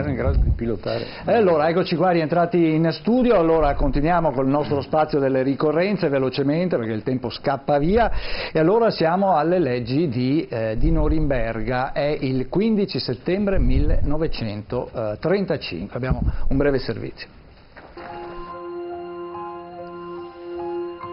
era in grado di pilotare. Allora, eccoci qua rientrati in studio, allora continuiamo col nostro spazio delle ricorrenze velocemente perché il tempo scappa via e allora siamo alle leggi di Norimberga, è il 15 settembre 1935, abbiamo un breve servizio.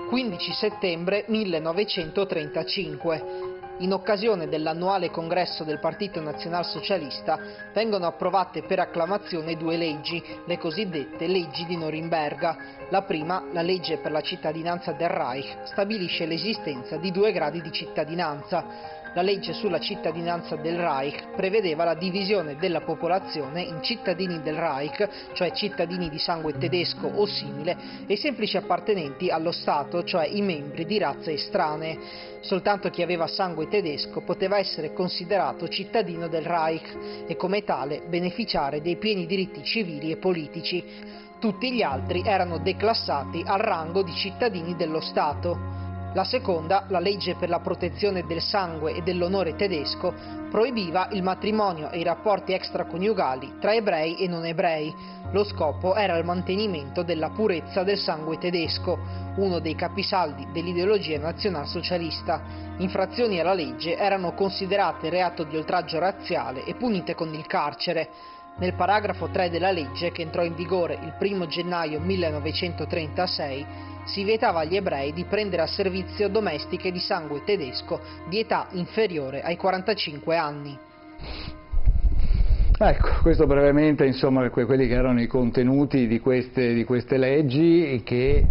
15 settembre 1935. In occasione dell'annuale congresso del Partito Nazionalsocialista vengono approvate per acclamazione due leggi, le cosiddette leggi di Norimberga. La prima, la legge per la cittadinanza del Reich, stabilisce l'esistenza di due gradi di cittadinanza. La legge sulla cittadinanza del Reich prevedeva la divisione della popolazione in cittadini del Reich, cioè cittadini di sangue tedesco o simile, e semplici appartenenti allo Stato, cioè i membri di razze estranee. Soltanto chi aveva sangue tedesco poteva essere considerato cittadino del Reich e come tale beneficiare dei pieni diritti civili e politici. Tutti gli altri erano declassati al rango di cittadini dello Stato. La seconda, la legge per la protezione del sangue e dell'onore tedesco, proibiva il matrimonio e i rapporti extraconiugali tra ebrei e non ebrei. Lo scopo era il mantenimento della purezza del sangue tedesco, uno dei capisaldi dell'ideologia nazionalsocialista. Infrazioni alla legge erano considerate reato di oltraggio razziale e punite con il carcere. Nel paragrafo 3 della legge, che entrò in vigore il 1 gennaio 1936, si vietava agli ebrei di prendere a servizio domestiche di sangue tedesco di età inferiore ai 45 anni. Ecco, questo brevemente, insomma, quelli che erano i contenuti di queste leggi che,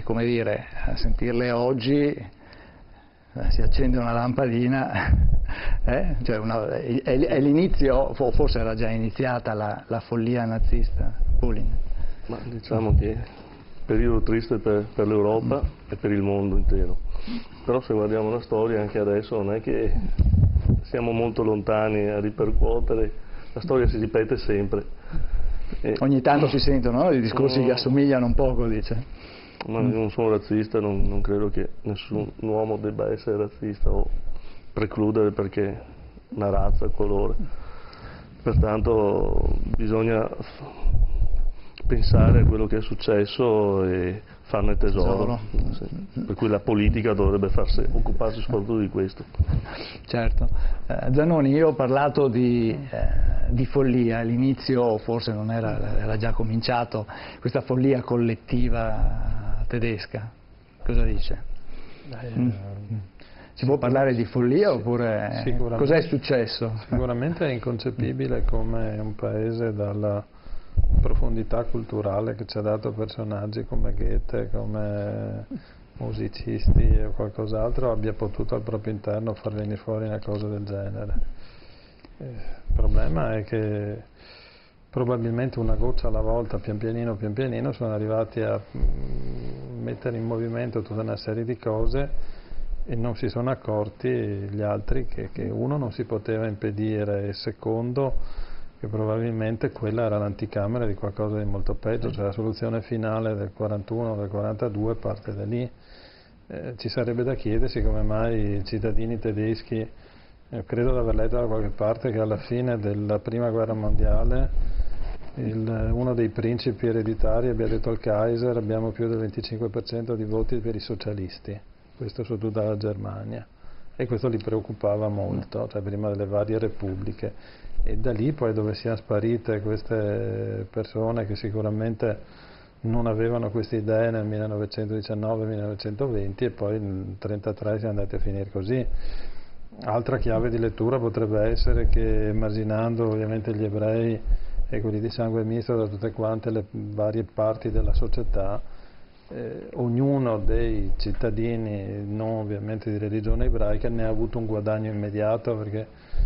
come dire, a sentirle oggi si accende una lampadina, cioè è l'inizio, forse era già iniziata la follia nazista. Pulin. Ma diciamo che periodo triste per l'Europa e per il mondo intero, però se guardiamo la storia anche adesso non è che siamo molto lontani a ripercuotere, la storia si ripete sempre. Ogni tanto si sentono, no? I discorsi che assomigliano un poco, dice. Ma io non sono razzista, non credo che nessun uomo debba essere razzista o precludere perché una razza, colore, pertanto bisogna pensare a quello che è successo e farne tesoro. Per cui la politica dovrebbe occuparsi soprattutto di questo. Certo. Zanoni, io ho parlato di follia, all'inizio forse non era già cominciato, questa follia collettiva tedesca. Cosa dice? Si può parlare di follia oppure cos'è successo? Sicuramente è inconcepibile come un paese dalla profondità culturale che ci ha dato personaggi come Goethe, come musicisti o qualcos'altro abbia potuto al proprio interno far venire fuori una cosa del genere. Il problema è che probabilmente una goccia alla volta, pian pianino sono arrivati a mettere in movimento tutta una serie di cose e non si sono accorti gli altri che uno non si poteva impedire e secondo che probabilmente quella era l'anticamera di qualcosa di molto peggio, cioè la soluzione finale del 41, del 42 parte da lì. Ci sarebbe da chiedersi come mai i cittadini tedeschi, credo di aver letto da qualche parte che alla fine della prima guerra mondiale uno dei principi ereditari abbia detto al Kaiser abbiamo più del 25% di voti per i socialisti, questo su tutta la Germania, e questo li preoccupava molto, cioè prima delle varie repubbliche. E da lì poi dove siano sparite queste persone che sicuramente non avevano queste idee nel 1919-1920 e poi nel 1933 siamo andati a finire così. Altra chiave di lettura potrebbe essere che emarginando ovviamente gli ebrei e quelli di sangue misto da tutte quante le varie parti della società, ognuno dei cittadini non ovviamente di religione ebraica ne ha avuto un guadagno immediato, perché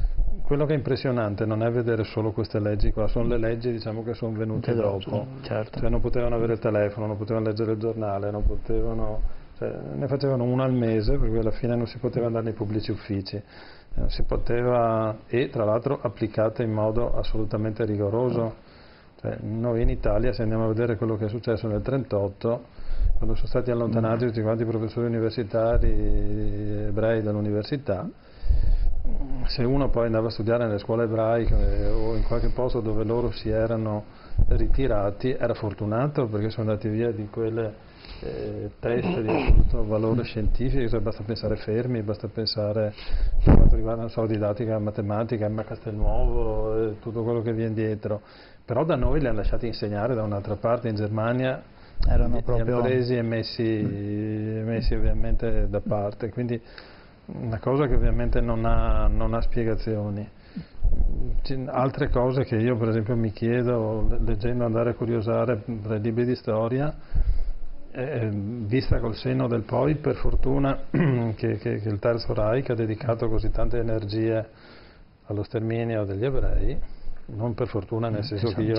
quello che è impressionante non è vedere solo queste leggi qua, sono le leggi diciamo che sono venute dopo, certo. Cioè non potevano avere il telefono, non potevano leggere il giornale, non potevano, ne facevano una al mese perché alla fine non si poteva andare nei pubblici uffici, si poteva, e tra l'altro applicate in modo assolutamente rigoroso. Cioè, noi in Italia, se andiamo a vedere quello che è successo nel 1938, quando sono stati allontanati tutti quanti i professori universitari ebrei dall'università, se uno poi andava a studiare nelle scuole ebraiche o in qualche posto dove loro si erano ritirati, era fortunato perché sono andati via di quelle teste di assoluto valore scientifico, basta pensare Fermi, basta pensare per quanto riguarda, non so, didattica matematica, Emma Castelnuovo, tutto quello che viene dietro. Però da noi li hanno lasciati insegnare da un'altra parte, in Germania erano li proprio hanno presi e messi ovviamente da parte, quindi una cosa che ovviamente non ha spiegazioni. Altre cose che io per esempio mi chiedo, leggendo, andare a curiosare tra i libri di storia, vista col senno del poi, per fortuna che il Terzo Reich ha dedicato così tante energie allo sterminio degli ebrei, non per fortuna nel senso che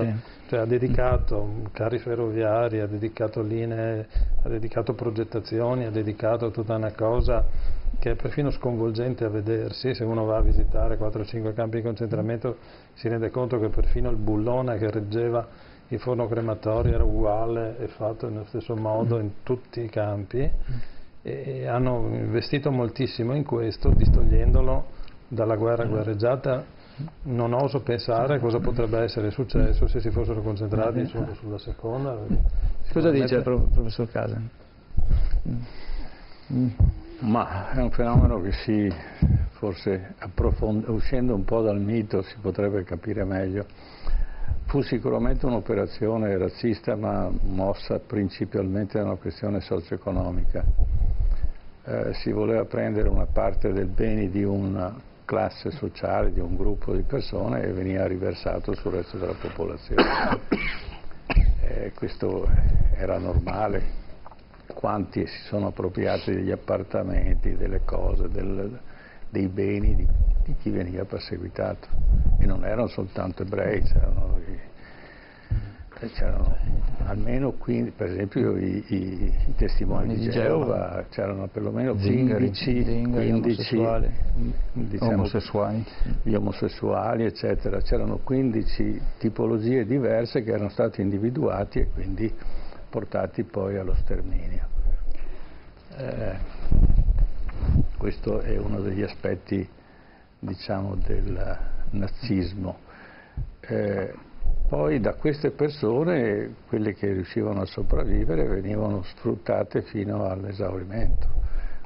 cioè ha dedicato carri ferroviari, ha dedicato linee, ha dedicato progettazioni, ha dedicato tutta una cosa che è perfino sconvolgente a vedersi. Se uno va a visitare 4-5 campi di concentramento si rende conto che perfino il bullone che reggeva il forno crematorio era uguale e fatto nello stesso modo in tutti i campi, e hanno investito moltissimo in questo, distogliendolo dalla guerra guerreggiata. Non oso pensare cosa potrebbe essere successo se si fossero concentrati solo sulla seconda. Cosa dice il professor Casa? Ma è un fenomeno che forse uscendo un po' dal mito si potrebbe capire meglio. Fu sicuramente un'operazione razzista, ma mossa principalmente da una questione socio-economica. Si voleva prendere una parte del bene di una classe sociale, di un gruppo di persone, e veniva riversato sul resto della popolazione. Questo era normale. Quanti si sono appropriati degli appartamenti, delle cose, dei beni di chi veniva perseguitato. E non erano soltanto ebrei, c'erano almeno 15, per esempio i testimoni di Geova, c'erano perlomeno 15 omosessuali, diciamo, gli omosessuali, eccetera. C'erano 15 tipologie diverse che erano state individuati e quindi portati poi allo sterminio. Questo è uno degli aspetti, diciamo, del nazismo. Poi da queste persone, quelle che riuscivano a sopravvivere, venivano sfruttate fino all'esaurimento.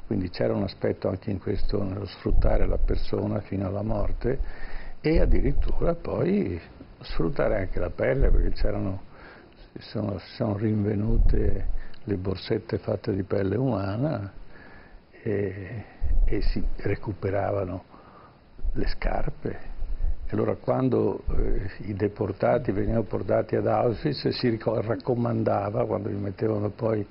Quindi c'era un aspetto anche in questo, nello sfruttare la persona fino alla morte, e addirittura poi sfruttare anche la pelle, perché sono rinvenute le borsette fatte di pelle umana e si recuperavano le scarpe. E allora quando i deportati venivano portati ad Auschwitz si raccomandava, quando li mettevano poi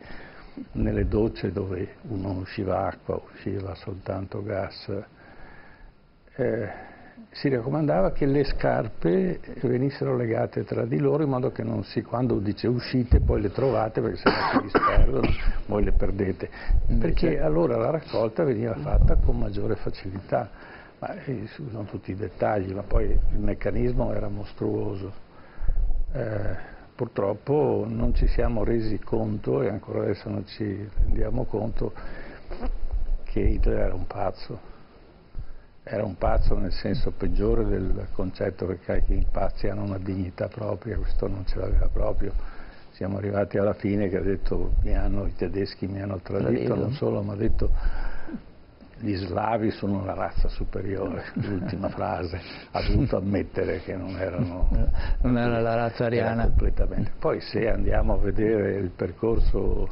nelle docce dove non usciva acqua, usciva soltanto gas, si raccomandava che le scarpe venissero legate tra di loro in modo che non quando dice uscite poi le trovate, perché se no si disperdono, voi le perdete, perché allora la raccolta veniva fatta con maggiore facilità. Ma sono tutti i dettagli, ma poi il meccanismo era mostruoso. Purtroppo non ci siamo resi conto, e ancora adesso non ci rendiamo conto, che Hitler era un pazzo. Era un pazzo nel senso peggiore del concetto, perché i pazzi hanno una dignità propria, questo non ce l'aveva proprio. Siamo arrivati alla fine che ha detto i tedeschi mi hanno tradito, non solo, ma ha detto gli slavi sono una razza superiore, l'ultima frase, ha dovuto ammettere che non era la razza ariana. Completamente. Poi se andiamo a vedere il percorso,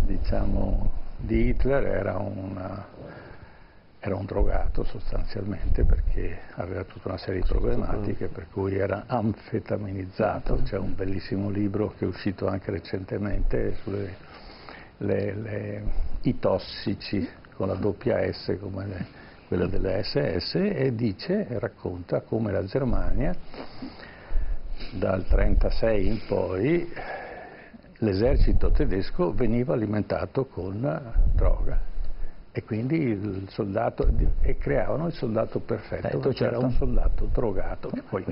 diciamo, di Hitler, era un drogato sostanzialmente, perché aveva tutta una serie di problematiche, per cui era anfetaminizzato. C'è un bellissimo libro che è uscito anche recentemente i tossici, con la doppia S come quella delle SS, e racconta come la Germania dal 1936 in poi l'esercito tedesco veniva alimentato con droga, e quindi il soldato, e creavano il soldato perfetto, c'era un soldato drogato che poi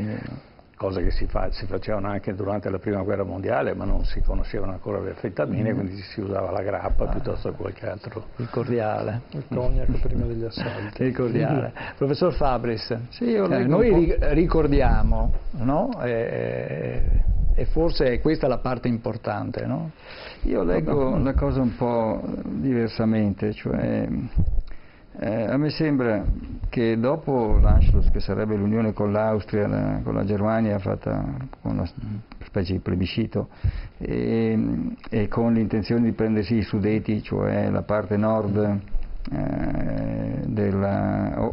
cose che si facevano anche durante la prima guerra mondiale, ma non si conoscevano ancora le anfetamine, quindi si usava la grappa piuttosto che qualche altro. Il cordiale. Il cognac prima degli assalti. Il cordiale. Professor Fabris, Sì, io noi ricordiamo, no? E forse è questa la parte importante, no? Io leggo la cosa un po' diversamente, cioè a me sembra che dopo l'Anschluss, che sarebbe l'unione con l'Austria, con la Germania fatta con una specie di plebiscito e con l'intenzione di prendersi i Sudeti, cioè la parte nord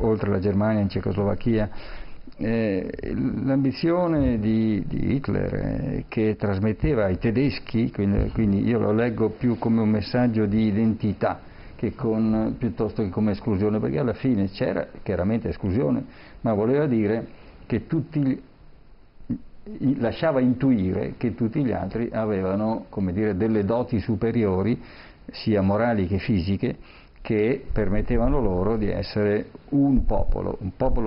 oltre la Germania in Cecoslovacchia, l'ambizione di Hitler che trasmetteva ai tedeschi, quindi io lo leggo più come un messaggio di identità piuttosto che come esclusione, perché alla fine c'era chiaramente esclusione, ma voleva dire che lasciava intuire che tutti gli altri avevano, come dire, delle doti superiori, sia morali che fisiche, che permettevano loro di essere un popolo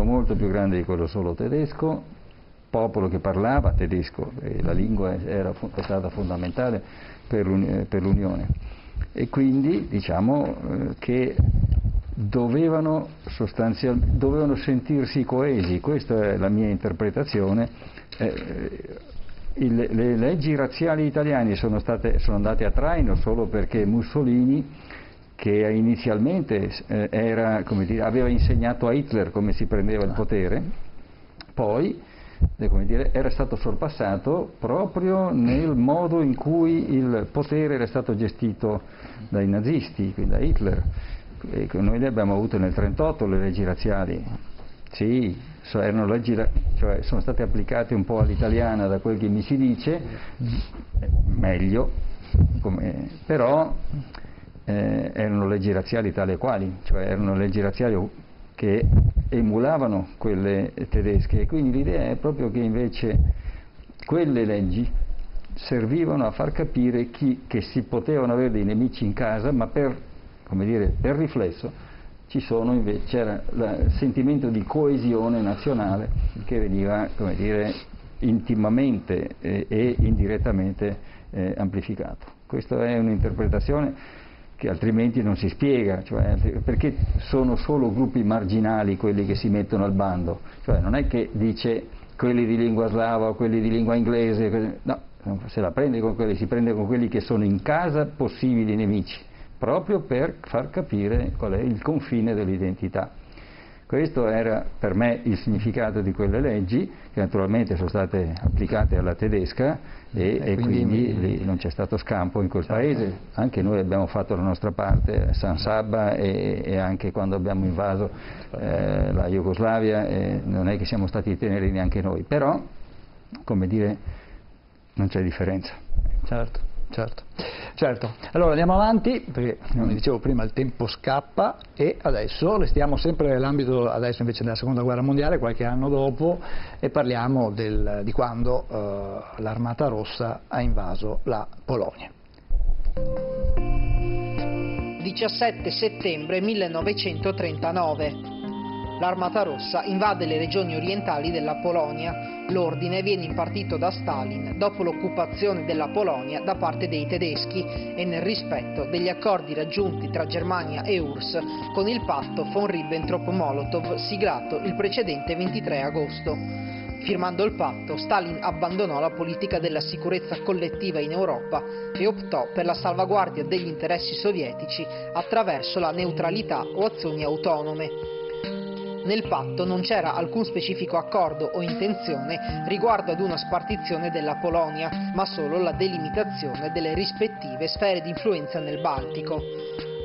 molto più grande di quello solo tedesco, popolo che parlava tedesco, e la lingua è stata fondamentale per l'Unione. E quindi diciamo che dovevano sentirsi coesi, questa è la mia interpretazione. Le leggi razziali italiane sono andate a traino solo perché Mussolini, che inizialmente aveva insegnato a Hitler come si prendeva il potere, poi era stato sorpassato proprio nel modo in cui il potere era stato gestito dai nazisti, quindi da Hitler. E noi le abbiamo avute nel 1938 le leggi razziali, sì, cioè sono state applicate un po' all'italiana da quel che mi si dice, meglio, però erano leggi razziali tali e quali, cioè erano leggi razziali che emulavano quelle tedesche, e quindi l'idea è proprio che invece quelle leggi servivano a far capire che si potevano avere dei nemici in casa, ma per riflesso c'era il sentimento di coesione nazionale che veniva, intimamente e indirettamente amplificato. Questa è un'interpretazione che altrimenti non si spiega, cioè, perché sono solo gruppi marginali quelli che si mettono al bando, cioè non è che dice quelli di lingua slava o quelli di lingua inglese, no, se la prende con quelli, si prende con quelli che sono in casa possibili nemici, proprio per far capire qual è il confine dell'identità. Questo era per me il significato di quelle leggi, che naturalmente sono state applicate alla tedesca e quindi lì non c'è stato scampo in quel paese. Anche noi abbiamo fatto la nostra parte a San Sabba e anche quando abbiamo invaso la Jugoslavia, non è che siamo stati teneri neanche noi, però, non c'è differenza. Certo. Allora andiamo avanti, perché come dicevo prima il tempo scappa, e adesso restiamo sempre nell'ambito, adesso invece della seconda guerra mondiale, qualche anno dopo, e parliamo di quando l'Armata Rossa ha invaso la Polonia. 17 settembre 1939. L'Armata Rossa invade le regioni orientali della Polonia. L'ordine viene impartito da Stalin dopo l'occupazione della Polonia da parte dei tedeschi e nel rispetto degli accordi raggiunti tra Germania e URSS con il patto von Ribbentrop-Molotov siglato il precedente 23 agosto. Firmando il patto, Stalin abbandonò la politica della sicurezza collettiva in Europa e optò per la salvaguardia degli interessi sovietici attraverso la neutralità o azioni autonome. Nel patto non c'era alcun specifico accordo o intenzione riguardo ad una spartizione della Polonia, ma solo la delimitazione delle rispettive sfere di influenza nel Baltico.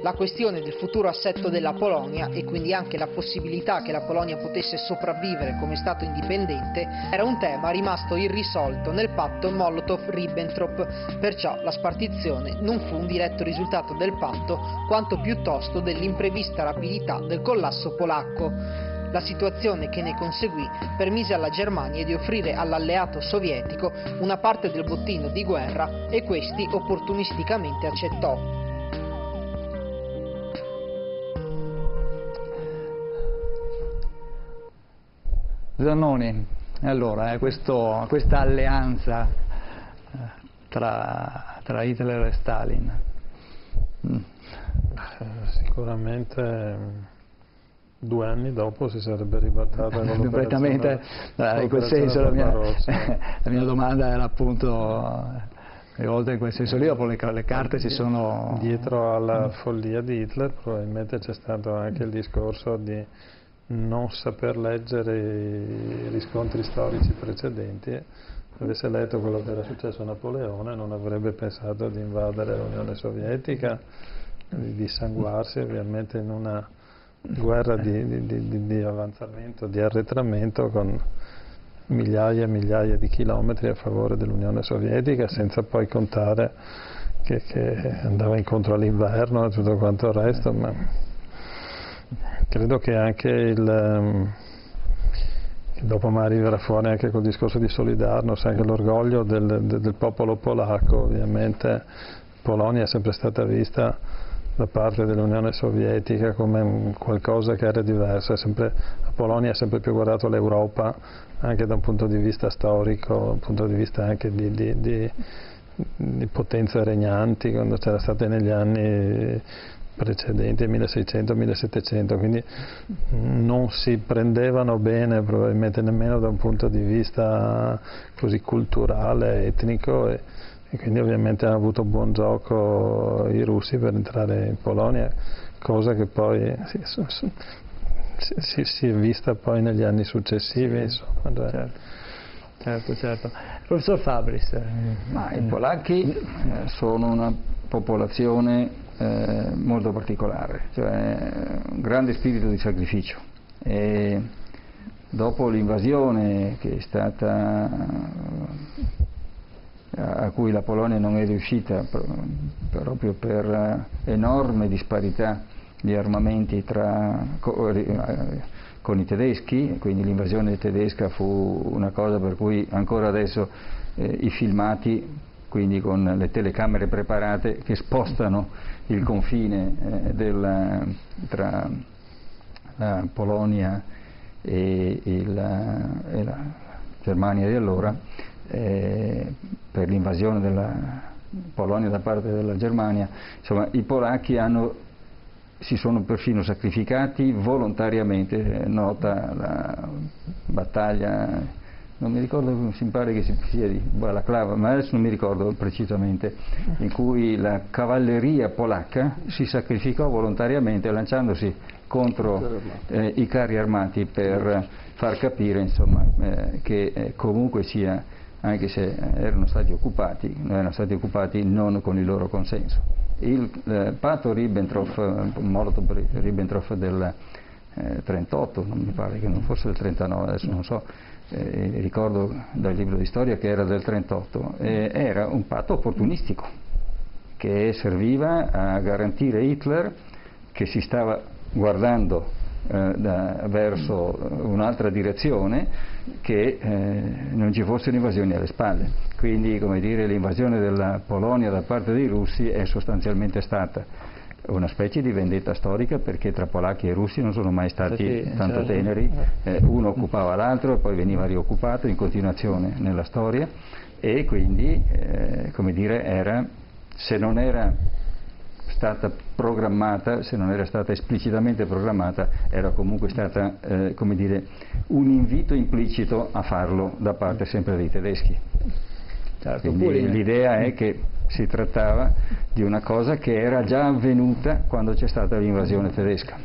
La questione del futuro assetto della Polonia, e quindi anche la possibilità che la Polonia potesse sopravvivere come Stato indipendente, era un tema rimasto irrisolto nel patto Molotov-Ribbentrop, perciò la spartizione non fu un diretto risultato del patto, quanto piuttosto dell'imprevista rapidità del collasso polacco. La situazione che ne conseguì permise alla Germania di offrire all'alleato sovietico una parte del bottino di guerra e questi opportunisticamente accettò. Zannoni, E allora, questa alleanza tra Hitler e Stalin. Sicuramente 2 anni dopo si sarebbe ribaltata completamente, in quel senso la mia domanda era appunto rivolta in quel senso lì. Dopo le carte si sono... Dietro alla follia di Hitler probabilmente c'è stato anche il discorso di non saper leggere i riscontri storici precedenti. Se avesse letto quello che era successo a Napoleone non avrebbe pensato di invadere l'Unione Sovietica, di dissanguarsi ovviamente in una guerra di avanzamento, di arretramento con migliaia e migliaia di chilometri a favore dell'Unione Sovietica, senza poi contare che andava incontro all'inverno e tutto quanto il resto. Ma credo che anche dopo magari verrà fuori anche col discorso di Solidarnosc, anche l'orgoglio del popolo polacco. Ovviamente Polonia è sempre stata vista da parte dell'Unione Sovietica come qualcosa che era diverso, la Polonia ha sempre più guardato l'Europa anche da un punto di vista storico, da un punto di vista anche di potenze regnanti, quando c'era state negli anni precedenti, 1600-1700, quindi non si prendevano bene probabilmente nemmeno da un punto di vista così culturale, etnico, e quindi ovviamente hanno avuto buon gioco i russi per entrare in Polonia, cosa che poi si è vista poi negli anni successivi. Insomma. Certo. Professor Fabris. I polacchi sono una popolazione molto particolare, cioè un grande spirito di sacrificio, e dopo l'invasione che è stata, a cui la Polonia non è riuscita proprio per enorme disparità di armamenti con i tedeschi, quindi l'invasione tedesca fu una cosa per cui ancora adesso i filmati, quindi con le telecamere preparate che spostano il confine tra la Polonia e la Germania di allora, per l'invasione della Polonia da parte della Germania, insomma i polacchi si sono perfino sacrificati volontariamente. Nota la battaglia, non mi ricordo, mi pare che sia di Balaclava, ma adesso non mi ricordo precisamente, in cui la cavalleria polacca si sacrificò volontariamente lanciandosi contro i carri armati per far capire, insomma, che comunque sia, anche se erano stati occupati non con il loro consenso. Il patto Molotov-Ribbentrop del 38, non mi pare che non fosse del 39, adesso non so, ricordo dal libro di storia che era del 38, era un patto opportunistico che serviva a garantire Hitler, che si stava guardando verso un'altra direzione, che non ci fossero invasioni alle spalle. Quindi, come dire, l'invasione della Polonia da parte dei russi è sostanzialmente stata una specie di vendetta storica, perché tra polacchi e russi non sono mai stati tanto teneri, uno occupava l'altro e poi veniva rioccupato in continuazione nella storia, e quindi come dire, se non era stata programmata, se non era stata esplicitamente programmata, era comunque stata come dire, un invito implicito a farlo da parte sempre dei tedeschi. Quindi l'idea è che si trattava di una cosa che era già avvenuta quando c'è stata l'invasione tedesca.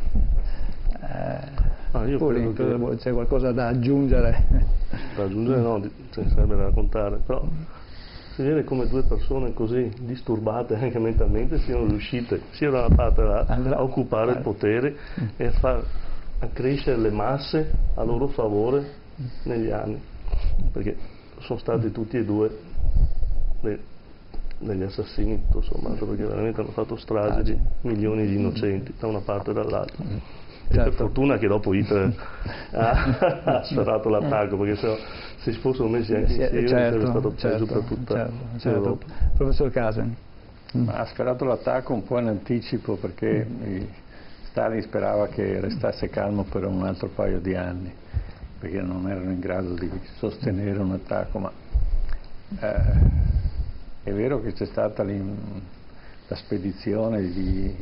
Io credo che c'è qualcosa da aggiungere? Da aggiungere no, ce ne sarebbe da raccontare, però si vede come due persone così disturbate anche mentalmente siano riuscite sia da una parte a occupare il potere e a crescere le masse a loro favore negli anni, perché sono stati tutti e due degli assassini, tutto sommato, perché veramente hanno fatto strage di milioni di innocenti da una parte e dall'altra. E per fortuna che dopo Hitler ha sferrato l'attacco, perché se si fossero messi anche insieme sarebbe stato peggio per tutta l'Europa. Professor Casen. Ha sferato l'attacco un po' in anticipo, perché Stalin sperava che restasse calmo per un altro paio di anni, perché non erano in grado di sostenere un attacco, ma è vero che c'è stata la spedizione di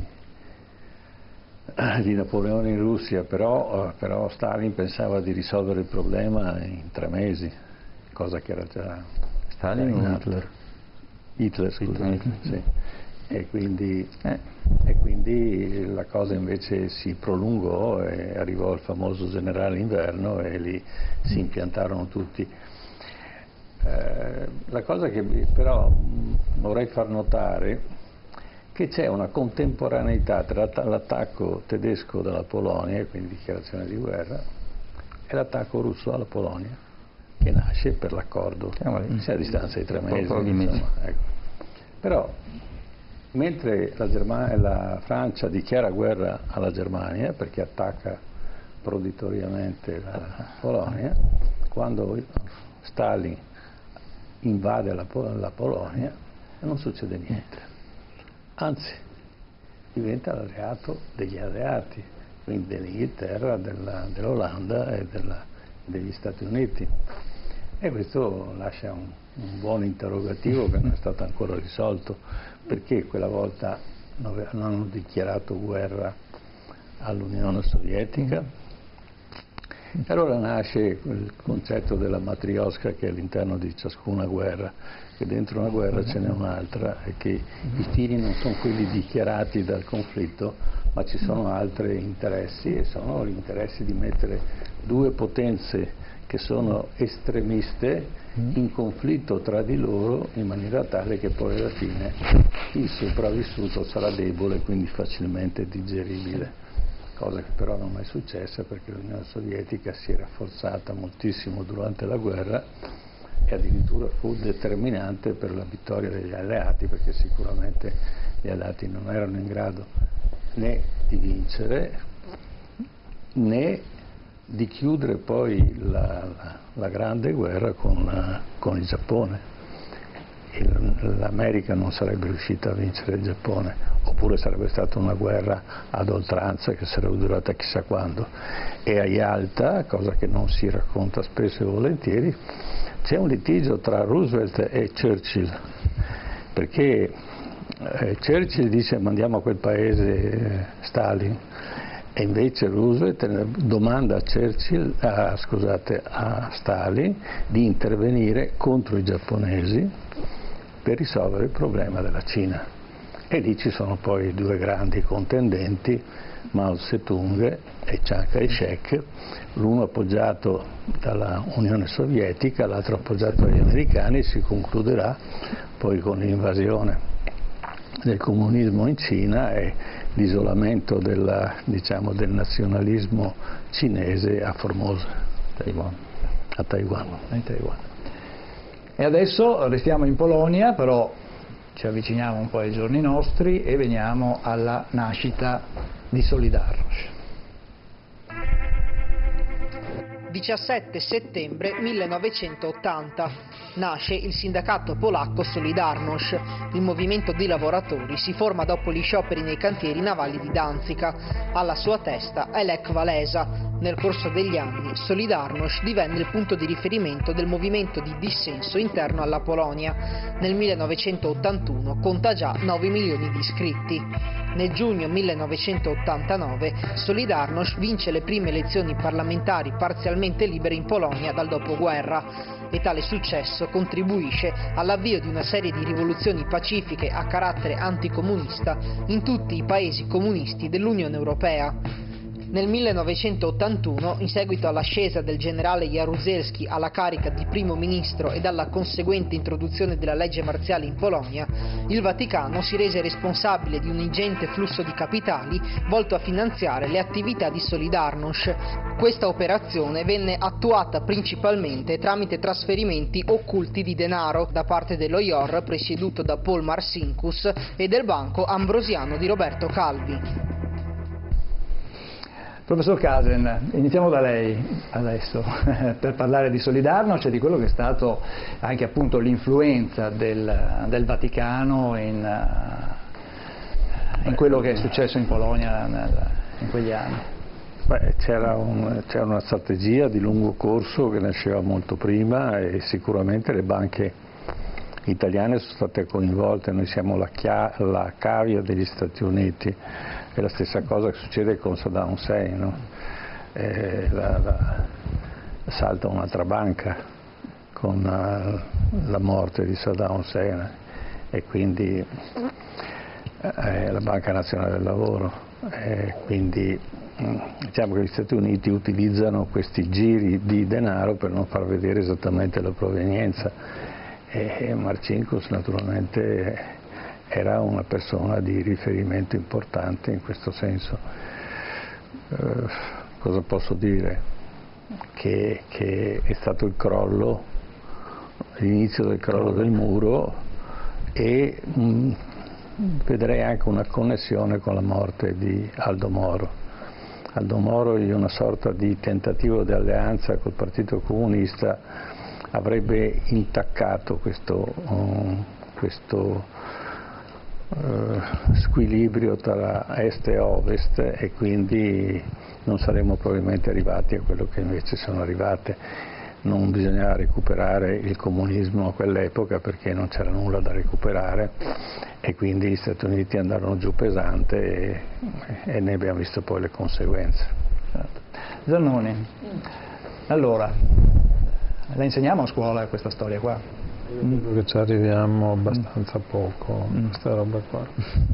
Napoleone in Russia, però Stalin pensava di risolvere il problema in 3 mesi, cosa che era già Stalin o Hitler? Hitler, scusate, sì. E quindi la cosa invece si prolungò e arrivò il famoso generale Inverno e lì si impiantarono tutti. La cosa che però vorrei far notare che c'è una contemporaneità tra l'attacco tedesco dalla Polonia, quindi dichiarazione di guerra, e l'attacco russo alla Polonia, che nasce per l'accordo, sia a distanza di 3 mesi. Insomma, ecco. Però, mentre la Francia dichiara guerra alla Germania, perché attacca proditoriamente la Polonia, quando Stalin invade la Polonia non succede niente. Anzi, diventa l'alleato degli alleati, quindi dell'Inghilterra, dell'Olanda e degli Stati Uniti. E questo lascia un buon interrogativo che non è stato ancora risolto, perché quella volta non hanno dichiarato guerra all'Unione Sovietica. E allora nasce il concetto della matrioska, che è all'interno di ciascuna guerra, che dentro una guerra ce n'è un'altra e che i fini non sono quelli dichiarati dal conflitto, ma ci sono altri interessi, e sono gli interessi di mettere 2 potenze che sono estremiste in conflitto tra di loro, in maniera tale che poi alla fine il sopravvissuto sarà debole, quindi facilmente digeribile. Cosa che però non è successa, perché l'Unione Sovietica si è rafforzata moltissimo durante la guerra e addirittura fu determinante per la vittoria degli alleati, perché sicuramente gli alleati non erano in grado né di vincere né di chiudere poi la grande guerra con il Giappone. L'America non sarebbe riuscita a vincere il Giappone, oppure sarebbe stata una guerra ad oltranza che sarebbe durata chissà quando. E a Yalta, cosa che non si racconta spesso e volentieri, c'è un litigio tra Roosevelt e Churchill, perché Churchill dice mandiamo a quel paese Stalin, e invece Roosevelt domanda a Stalin di intervenire contro i giapponesi per risolvere il problema della Cina. E lì ci sono poi 2 grandi contendenti, Mao Zedong e Chiang Kai-shek, l'uno appoggiato dalla Unione Sovietica, l'altro appoggiato dagli americani. Si concluderà poi con l'invasione del comunismo in Cina e l'isolamento del nazionalismo cinese a Formosa, a Taiwan. E adesso restiamo in Polonia, però ci avviciniamo un po' ai giorni nostri e veniamo alla nascita di Solidarność. 17 settembre 1980 nasce il sindacato polacco Solidarność. Il movimento di lavoratori si forma dopo gli scioperi nei cantieri navali di Danzica. Alla sua testa è Lech Walesa. Nel corso degli anni Solidarność divenne il punto di riferimento del movimento di dissenso interno alla Polonia. Nel 1981 conta già 9 milioni di iscritti. Nel giugno 1989 Solidarność vince le prime elezioni parlamentari parzialmente libere in Polonia dal dopoguerra, e tale successo contribuisce all'avvio di una serie di rivoluzioni pacifiche a carattere anticomunista in tutti i paesi comunisti dell'Unione Europea. Nel 1981, in seguito all'ascesa del generale Jaruzelski alla carica di primo ministro e alla conseguente introduzione della legge marziale in Polonia, il Vaticano si rese responsabile di un ingente flusso di capitali volto a finanziare le attività di Solidarność. Questa operazione venne attuata principalmente tramite trasferimenti occulti di denaro da parte dello IOR presieduto da Paul Marcinkus e del Banco Ambrosiano di Roberto Calvi. Professor Kasen, iniziamo da lei adesso per parlare di Solidarność e di quello che è stato anche appunto l'influenza del Vaticano in quello che è successo in Polonia in quegli anni. C'era una strategia di lungo corso che nasceva molto prima e sicuramente le banche italiane sono state coinvolte. Noi siamo la cavia degli Stati Uniti, è la stessa cosa che succede con Saddam Hussein, no? Salta un'altra banca con la morte di Saddam Hussein e quindi la Banca Nazionale del Lavoro, quindi diciamo che gli Stati Uniti utilizzano questi giri di denaro per non far vedere esattamente la provenienza e Marcinkus naturalmente era una persona di riferimento importante in questo senso. Cosa posso dire? Che è stato il crollo, l'inizio del crollo del muro e vedrei anche una connessione con la morte di Aldo Moro. Aldo Moro, in una sorta di tentativo di alleanza col Partito Comunista, avrebbe intaccato questo squilibrio tra est e ovest e quindi non saremmo probabilmente arrivati a quello che invece sono arrivate. Non bisognava recuperare il comunismo a quell'epoca perché non c'era nulla da recuperare e quindi gli Stati Uniti andarono giù pesante e ne abbiamo visto poi le conseguenze. Zannoni, allora, la insegniamo a scuola questa storia qua? Io credo che ci arriviamo abbastanza poco, questa roba qua,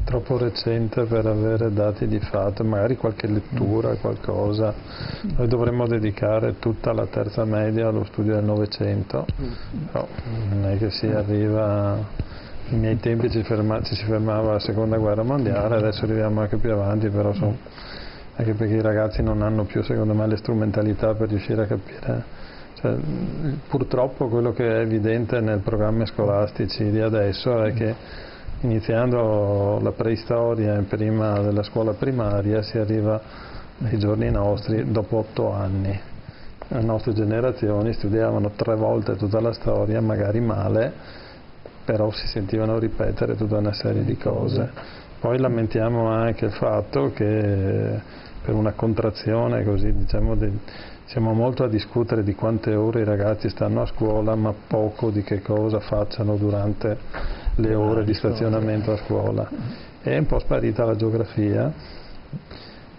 troppo recente per avere dati di fatto, magari qualche lettura, qualcosa. Noi dovremmo dedicare tutta la terza media allo studio del Novecento, però non è che si arriva, ai miei tempi ci si fermava alla Seconda Guerra Mondiale, adesso arriviamo anche più avanti, però anche perché i ragazzi non hanno più secondo me le strumentalità per riuscire a capire. Cioè, purtroppo quello che è evidente nei programmi scolastici di adesso è che iniziando la preistoria prima della scuola primaria si arriva ai giorni nostri dopo 8 anni. Le nostre generazioni studiavano 3 volte tutta la storia, magari male, però si sentivano ripetere tutta una serie di cose. Poi lamentiamo anche il fatto che per una contrazione così, diciamo, siamo molto a discutere di quante ore i ragazzi stanno a scuola, ma poco di che cosa facciano durante le ore di stazionamento a scuola. È un po' sparita la geografia,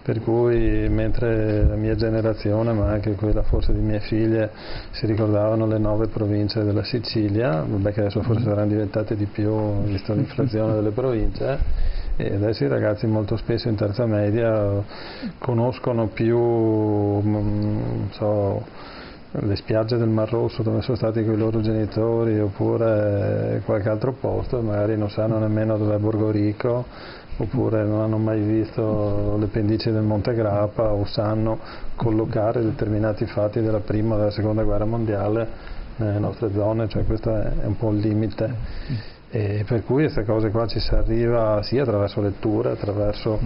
per cui mentre la mia generazione, ma anche quella forse di mie figlie, si ricordavano le 9 province della Sicilia, vabbè che adesso forse saranno diventate di più visto l'inflazione delle province, e adesso i ragazzi molto spesso in terza media conoscono più le spiagge del Mar Rosso dove sono stati con i loro genitori oppure qualche altro posto, magari non sanno nemmeno dov'è Borgorico oppure non hanno mai visto le pendici del Monte Grappa o sanno collocare determinati fatti della prima o della seconda guerra mondiale nelle nostre zone, cioè questo è un po' il limite. E per cui queste cose qua ci si arriva sì attraverso letture, attraverso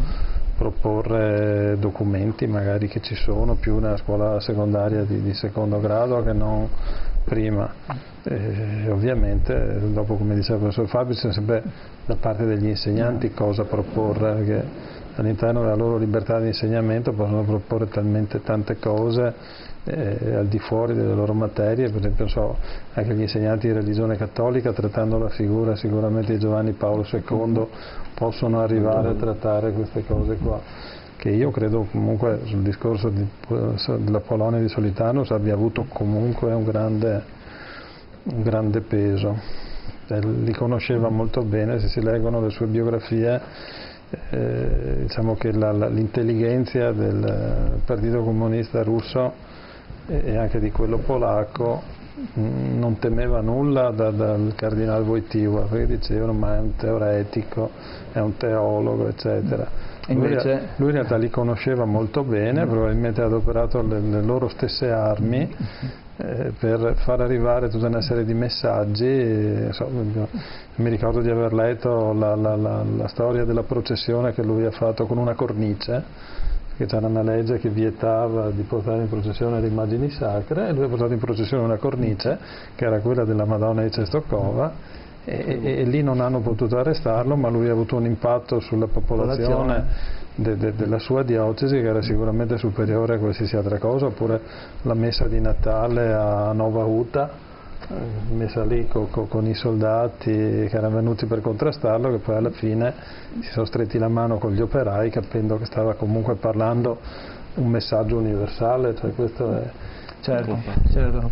proporre documenti magari che ci sono più nella scuola secondaria di secondo grado che non prima. E ovviamente dopo, come diceva il professor Fabio, c'è sempre da parte degli insegnanti cosa proporre, perché all'interno della loro libertà di insegnamento possono proporre talmente tante cose al di fuori delle loro materie. Per esempio anche gli insegnanti di religione cattolica, trattando la figura sicuramente di Giovanni Paolo II, possono arrivare a trattare queste cose qua, che io credo comunque sul discorso della Polonia di Solitanus abbia avuto comunque un grande peso. Li conosceva molto bene, se si leggono le sue biografie diciamo che l'intelligenza del Partito Comunista Russo e anche di quello polacco non temeva nulla dal cardinale Wojtyła, perché dicevano ma è un teoretico, è un teologo, eccetera. Invece... Lui in realtà li conosceva molto bene, probabilmente ha adoperato le loro stesse armi per far arrivare tutta una serie di messaggi. Mi ricordo di aver letto la storia della processione che lui ha fatto con una cornice, che c'era una legge che vietava di portare in processione le immagini sacre, e lui ha portato in processione una cornice che era quella della Madonna di Czestochowa, e lì non hanno potuto arrestarlo, ma lui ha avuto un impatto sulla popolazione della sua diocesi che era sicuramente superiore a qualsiasi altra cosa, oppure la messa di Natale a Nova Huta, messa lì con i soldati che erano venuti per contrastarlo, che poi alla fine si sono stretti la mano con gli operai capendo che stava comunque parlando un messaggio universale, cioè questo è... Certo,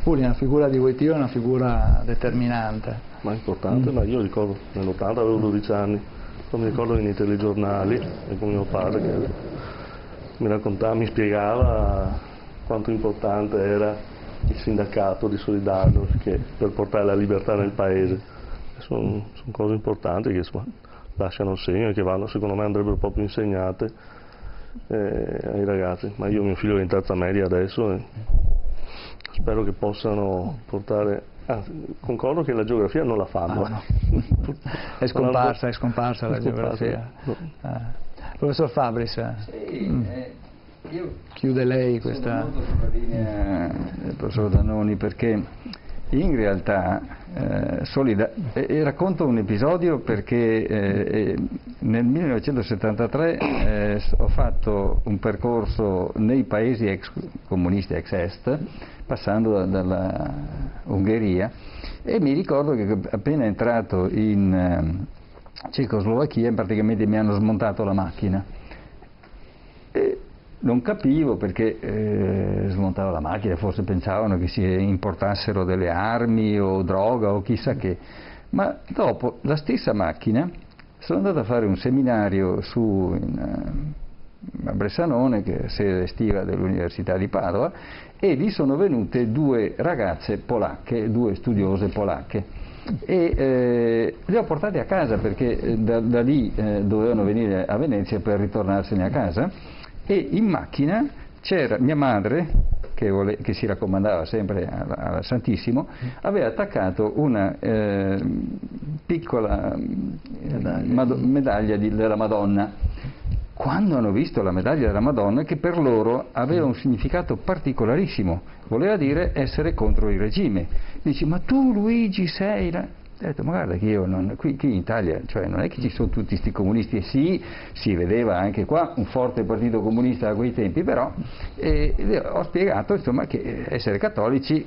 Puli, una figura di Wojtyła è una figura determinante. Ma importante, ma io ricordo nell'80 avevo 12 anni, mi ricordo nei telegiornali e con mio padre che mi raccontava, mi spiegava quanto importante era il sindacato di Solidarnosc per portare la libertà nel paese. Sono cose importanti che insomma, lasciano segno e che vanno, secondo me andrebbero proprio insegnate ai ragazzi. Ma io mio figlio è in terza media adesso e spero che possano portare... concordo che la geografia non la fanno. No. È scomparsa la geografia. Professor Fabris, chiude lei questa... Sono molto sulla linea del professor Dannoni, perché in realtà racconto un episodio perché nel 1973 ho fatto un percorso nei paesi ex comunisti, ex est, passando dalla Ungheria, e mi ricordo che appena entrato in Cecoslovacchia praticamente mi hanno smontato la macchina e non capivo perché smontava la macchina, forse pensavano che si importassero delle armi o droga o chissà che, ma dopo la stessa macchina sono andato a fare un seminario a Bressanone, che è sede estiva dell'Università di Padova, e lì sono venute due ragazze polacche, due studiose polacche, e le ho portate a casa perché da lì dovevano venire a Venezia per ritornarsene a casa, e in macchina c'era mia madre che si raccomandava sempre al Santissimo, aveva attaccato una piccola medaglia della Madonna. Quando hanno visto la medaglia della Madonna, che per loro aveva un significato particolarissimo, voleva dire essere contro il regime. Dici, ma tu Luigi sei la... Ho detto, ma guarda che io qui in Italia, cioè non è che ci sono tutti questi comunisti, e sì, si vedeva anche qua un forte partito comunista a quei tempi, però ho spiegato insomma che essere cattolici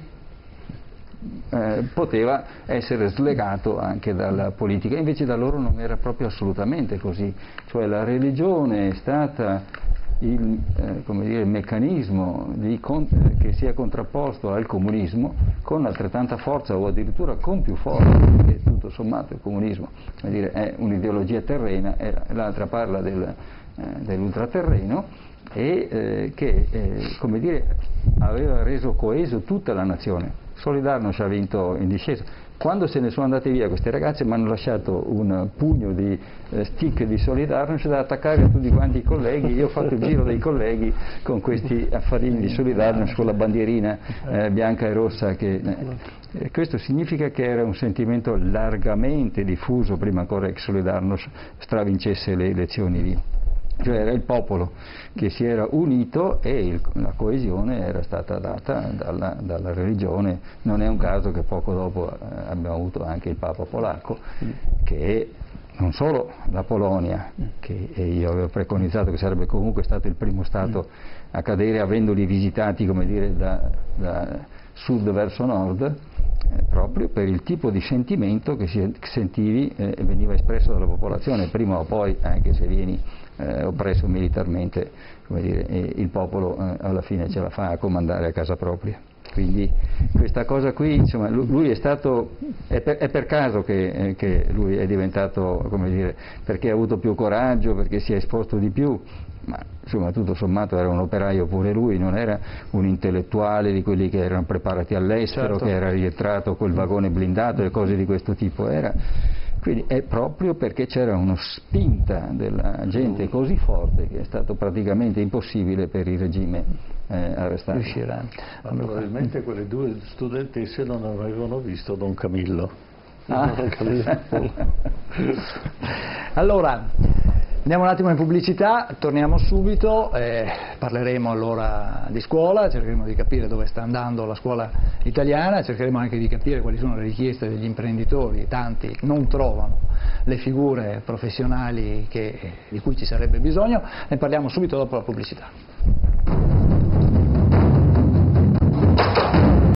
poteva essere slegato anche dalla politica, invece da loro non era proprio assolutamente così, cioè la religione è stata il meccanismo che si è contrapposto al comunismo con altrettanta forza, o addirittura con più forza, perché tutto sommato il comunismo è un'ideologia terrena e l'altra parla dell'ultraterreno, e che aveva reso coeso tutta la nazione. Solidarnosc ha vinto in discesa. Quando se ne sono andate via queste ragazze mi hanno lasciato un pugno di stick di Solidarnosc da attaccare a tutti quanti i colleghi. Io ho fatto il giro dei colleghi con questi affarini di Solidarnosc con la bandierina bianca e rossa. Questo significa che era un sentimento largamente diffuso prima ancora che Solidarnosc stravincesse le elezioni lì. Cioè era il popolo che si era unito e la coesione era stata data dalla religione. Non è un caso che poco dopo abbiamo avuto anche il Papa polacco, che non solo la Polonia, che io avevo preconizzato che sarebbe comunque stato il primo Stato a cadere, avendoli visitati da sud verso nord, proprio per il tipo di sentimento che sentivi e veniva espresso dalla popolazione. Prima o poi, anche se vieni oppresso militarmente, il popolo alla fine ce la fa a comandare a casa propria. Quindi questa cosa qui, insomma, lui è stato, è per caso che lui è diventato, perché ha avuto più coraggio, perché si è esposto di più, ma insomma tutto sommato era un operaio pure lui, non era un intellettuale di quelli che erano preparati all'estero, certo, che era rientrato col vagone blindato e cose di questo tipo. Quindi è proprio perché c'era una spinta della gente così forte che è stato praticamente impossibile per il regime arrestarlo. Probabilmente quelle due studentesse non avevano visto Don Camillo. Allora, Andiamo un attimo in pubblicità, torniamo subito, parleremo allora di scuola, cercheremo di capire dove sta andando la scuola italiana, cercheremo anche di capire quali sono le richieste degli imprenditori, tanti non trovano le figure professionali di cui ci sarebbe bisogno, ne parliamo subito dopo la pubblicità.